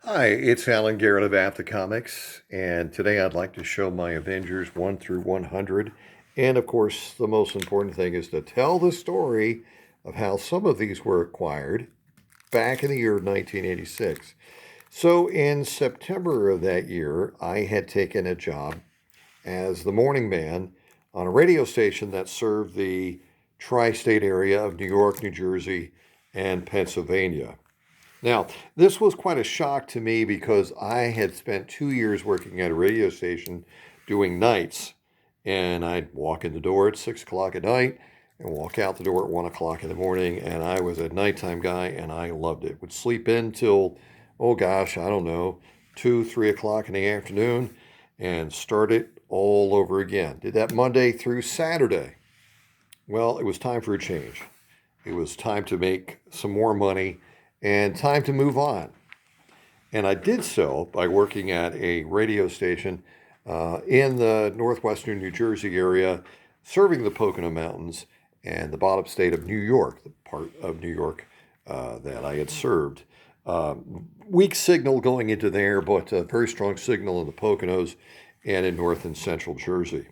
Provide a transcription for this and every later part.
Hi, it's Alan Garrett of After Comics, and today I'd like to show my Avengers 1 through 100. And of course, the most important thing is to tell the story of how some of these were acquired back in the year 1986. So, in September of that year, I had taken a job as the morning man on a radio station that served the tri state area of New York, New Jersey, and Pennsylvania. Now, this was quite a shock to me because I had spent 2 years working at a radio station doing nights. And I'd walk in the door at 6 o'clock at night and walk out the door at 1 o'clock in the morning. And I was a nighttime guy and I loved it. Would sleep in till, oh gosh, I don't know, 2, 3 o'clock in the afternoon and start it all over again. Did that Monday through Saturday. Well, it was time for a change. It was time to make some more money and time to move on. And I did so by working at a radio station in the northwestern New Jersey area, serving the Pocono Mountains and the bottom state of New York, the part of New York that I had served. Weak signal going into there, but a very strong signal in the Poconos and in north and central Jersey.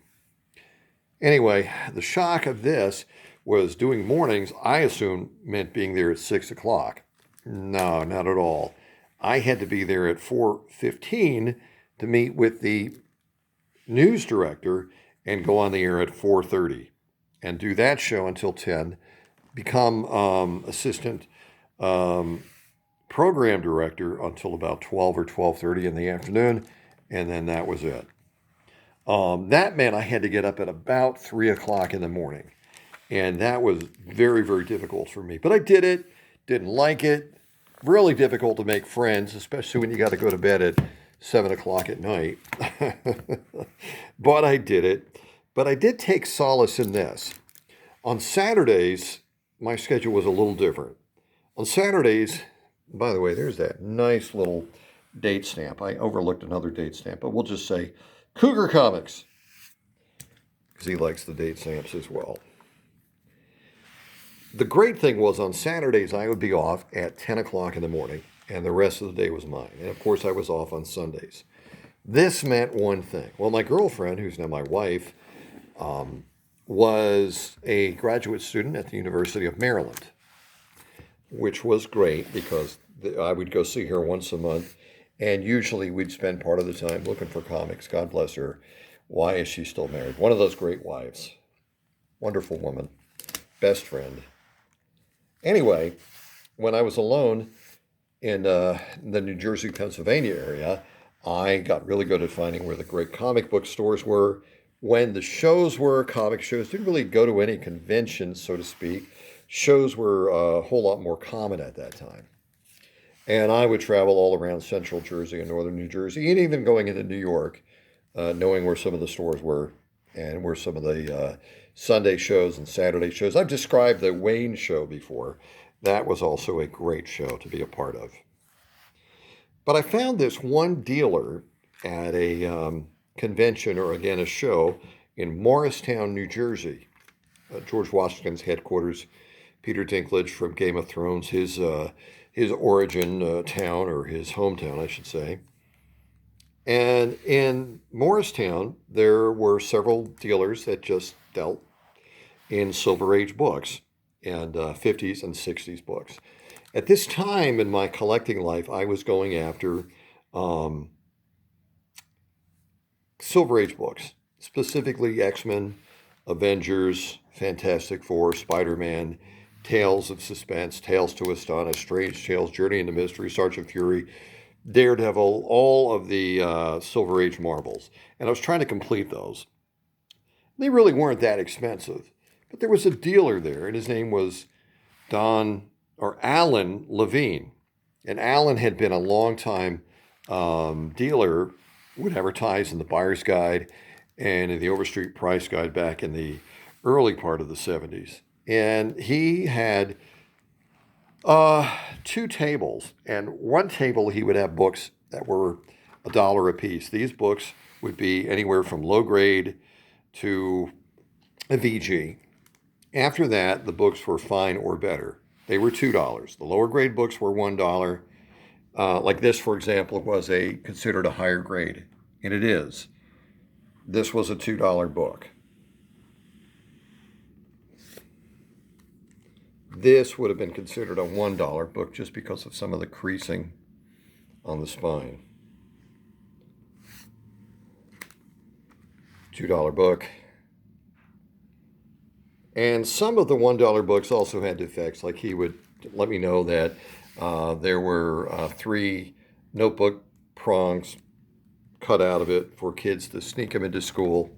Anyway, the shock of this was doing mornings, I assumed meant being there at 6 o'clock. No, not at all. I had to be there at 4:15 to meet with the news director and go on the air at 4:30 and do that show until 10, become assistant program director until about 12 or 12:30 in the afternoon, and then that was it. That meant I had to get up at about 3 o'clock in the morning. And that was very, very difficult for me. But I did it, didn't like it. Really difficult to make friends, especially when you got to go to bed at 7 o'clock at night. But I did it. But I did take solace in this. On Saturdays, my schedule was a little different. On Saturdays, by the way, there's that nice little date stamp. I overlooked another date stamp, but we'll just say Cougar Comics, because he likes the date stamps as well. The great thing was on Saturdays, I would be off at 10 o'clock in the morning, and the rest of the day was mine. And of course, I was off on Sundays. This meant one thing. Well, my girlfriend, who's now my wife, was a graduate student at the University of Maryland, which was great because I would go see her once a month, and usually we'd spend part of the time looking for comics. God bless her. Why is she still married? One of those great wives. Wonderful woman. Best friend. Anyway, when I was alone in the New Jersey, Pennsylvania area, I got really good at finding where the great comic book stores were. When the shows were, comic shows, didn't really go to any conventions, so to speak. Shows were a whole lot more common at that time. And I would travel all around central Jersey and northern New Jersey, and even going into New York, knowing where some of the stores were and where some of the Sunday shows and Saturday shows. I've described the Wayne show before. That was also a great show to be a part of. But I found this one dealer at a convention, or again a show, in Morristown, New Jersey. George Washington's headquarters. Peter Dinklage from Game of Thrones, his origin town, or his hometown, I should say. And in Morristown, there were several dealers that just dealt in Silver Age books and 50s and 60s books. At this time in my collecting life, I was going after Silver Age books, specifically X-Men, Avengers, Fantastic Four, Spider-Man, Tales of Suspense, Tales to Astonish, Strange Tales, Journey into Mystery, Sergeant Fury, Daredevil, all of the Silver Age marbles. And I was trying to complete those. They really weren't that expensive. But there was a dealer there, and his name was Alan Levine. And Alan had been a long-time dealer, would advertise in the Buyer's Guide and in the Overstreet Price Guide back in the early part of the 70s. And he had two tables, and one table he would have books that were $1 a piece. These books would be anywhere from low grade to a VG. After that, the books were fine or better. They were $2. The lower grade books were $1, Like this, for example, was considered a higher grade, and it is. This was a $2 book. This would have been considered a $1 book just because of some of the creasing on the spine. $2 book. And some of the $1 books also had defects, like he would let me know that there were 3 notebook prongs cut out of it for kids to sneak them into school,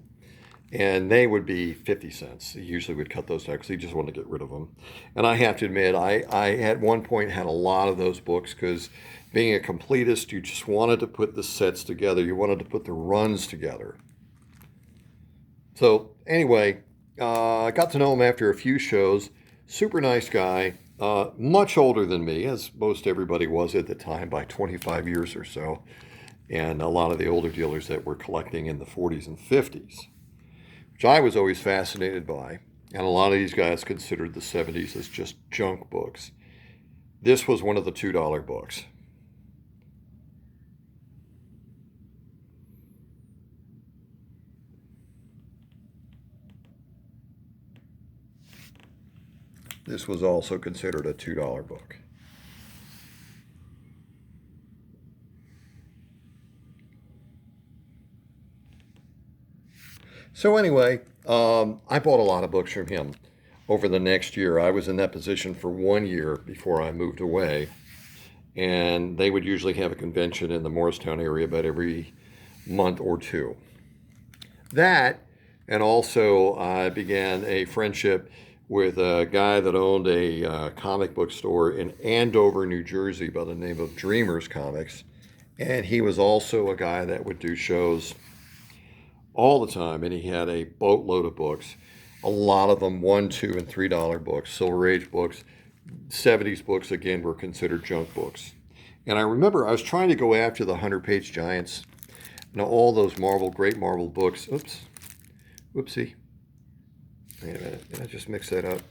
and they would be 50 cents. He usually would cut those down because he just wanted to get rid of them. And I have to admit, I at one point had a lot of those books because being a completist, you just wanted to put the sets together. You wanted to put the runs together. So anyway, I got to know him after a few shows. Super nice guy, much older than me, as most everybody was at the time, by 25 years or so. And a lot of the older dealers that were collecting in the 40s and 50s, which I was always fascinated by. And a lot of these guys considered the 70s as just junk books. This was one of the $2 books. This was also considered a $2 book. So anyway, I bought a lot of books from him over the next year. I was in that position for 1 year before I moved away. And they would usually have a convention in the Morristown area about every month or two. That, and also I began a friendship with a guy that owned a comic book store in Andover, New Jersey by the name of Dreamers Comics. And he was also a guy that would do shows all the time, and he had a boatload of books. A lot of them $1, $2, and $3 books, Silver Age books. 70s books, again, were considered junk books. And I remember I was trying to go after the 100-page giants. Now, all those great Marvel books. Oops. Whoopsie. Wait a minute. Did I just mix that up?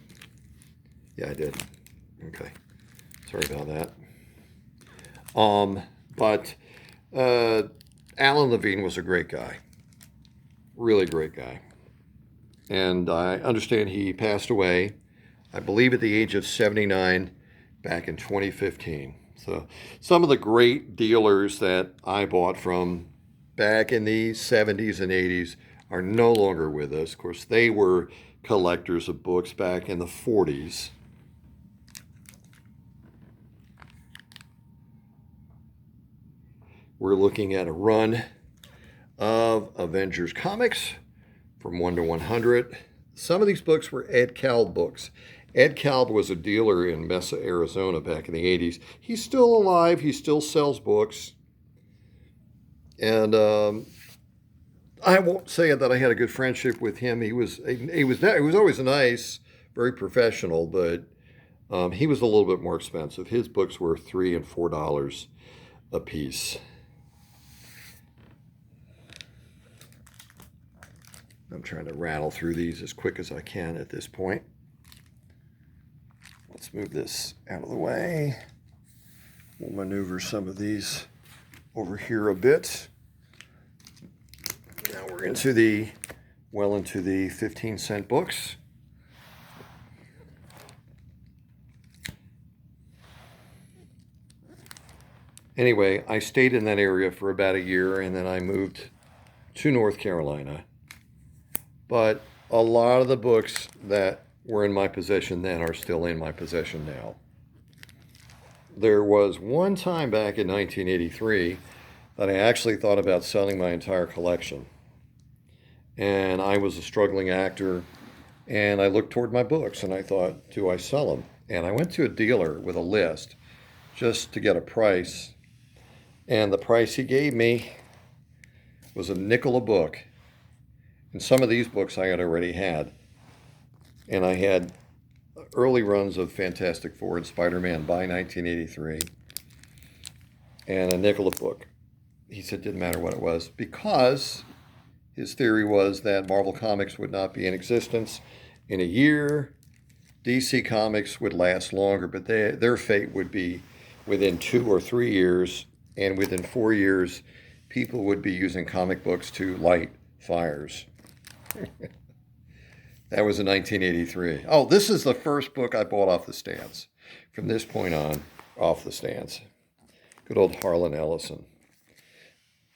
Yeah, I did. Okay. Sorry about that. But Alan Levine was a great guy. Really great guy. And I understand he passed away, I believe, at the age of 79 back in 2015. So some of the great dealers that I bought from back in the 70s and 80s are no longer with us. Of course, they were collectors of books back in the 40s. We're looking at a run of Avengers comics from 1 to 100. Some of these books were Ed Kalb books. Ed Kalb was a dealer in Mesa, Arizona back in the 80s. He's still alive. He still sells books. And I won't say that I had a good friendship with him. He was always nice, very professional, but he was a little bit more expensive. His books were $3 and $4 a piece. I'm trying to rattle through these as quick as I can at this point. Let's move this out of the way. We'll maneuver some of these over here a bit. Now we're into the 15-cent books. Anyway, I stayed in that area for about a year, and then I moved to North Carolina. But a lot of the books that were in my possession then are still in my possession now. There was one time back in 1983 that I actually thought about selling my entire collection. And I was a struggling actor, and I looked toward my books, and I thought, do I sell them? And I went to a dealer with a list just to get a price. And the price he gave me was a nickel a book. And some of these books I had already had. And I had early runs of Fantastic Four and Spider-Man by 1983. And a nickel a book. He said it didn't matter what it was, because his theory was that Marvel Comics would not be in existence in a year. DC Comics would last longer, but their fate would be within 2 or 3 years, and within 4 years, people would be using comic books to light fires. That was in 1983. Oh, this is the first book I bought off the stands. From this point on, off the stands. Good old Harlan Ellison.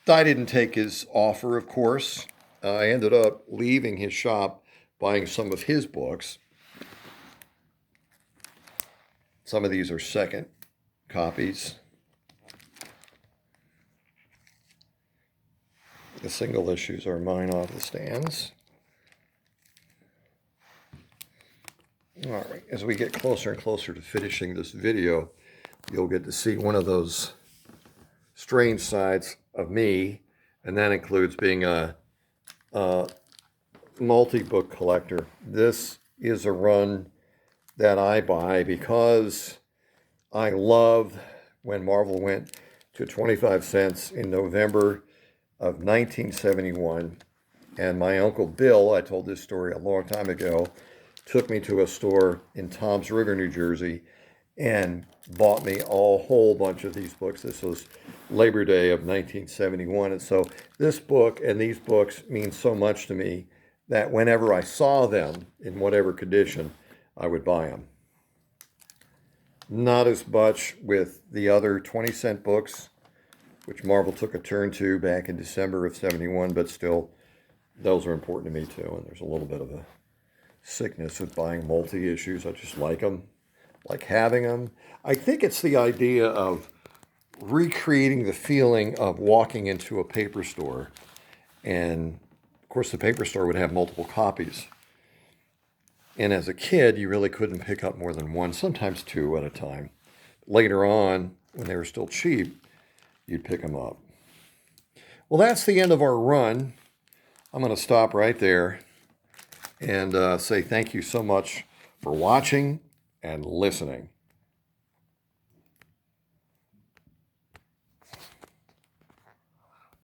I didn't take his offer, of course. I ended up leaving his shop, buying some of his books. Some of these are second copies. The single issues are mine off the stands. All right, as we get closer and closer to finishing this video, you'll get to see one of those strange sides of me, and that includes being a multi-book collector. This is a run that I buy because I loved when Marvel went to 25 cents in November of 1971, and my Uncle Bill, I told this story a long time ago, took me to a store in Toms River, New Jersey, and bought me a whole bunch of these books. This was Labor Day of 1971, and so this book and these books mean so much to me that whenever I saw them, in whatever condition, I would buy them. Not as much with the other 20-cent books, which Marvel took a turn to back in December of 71, but still, those are important to me too, and there's a little bit of a sickness with buying multi-issues. I just like them, like having them. I think it's the idea of recreating the feeling of walking into a paper store, and of course the paper store would have multiple copies. And as a kid, you really couldn't pick up more than one, sometimes two at a time. Later on, when they were still cheap, you'd pick them up. Well, that's the end of our run. I'm going to stop right there and say thank you so much for watching and listening.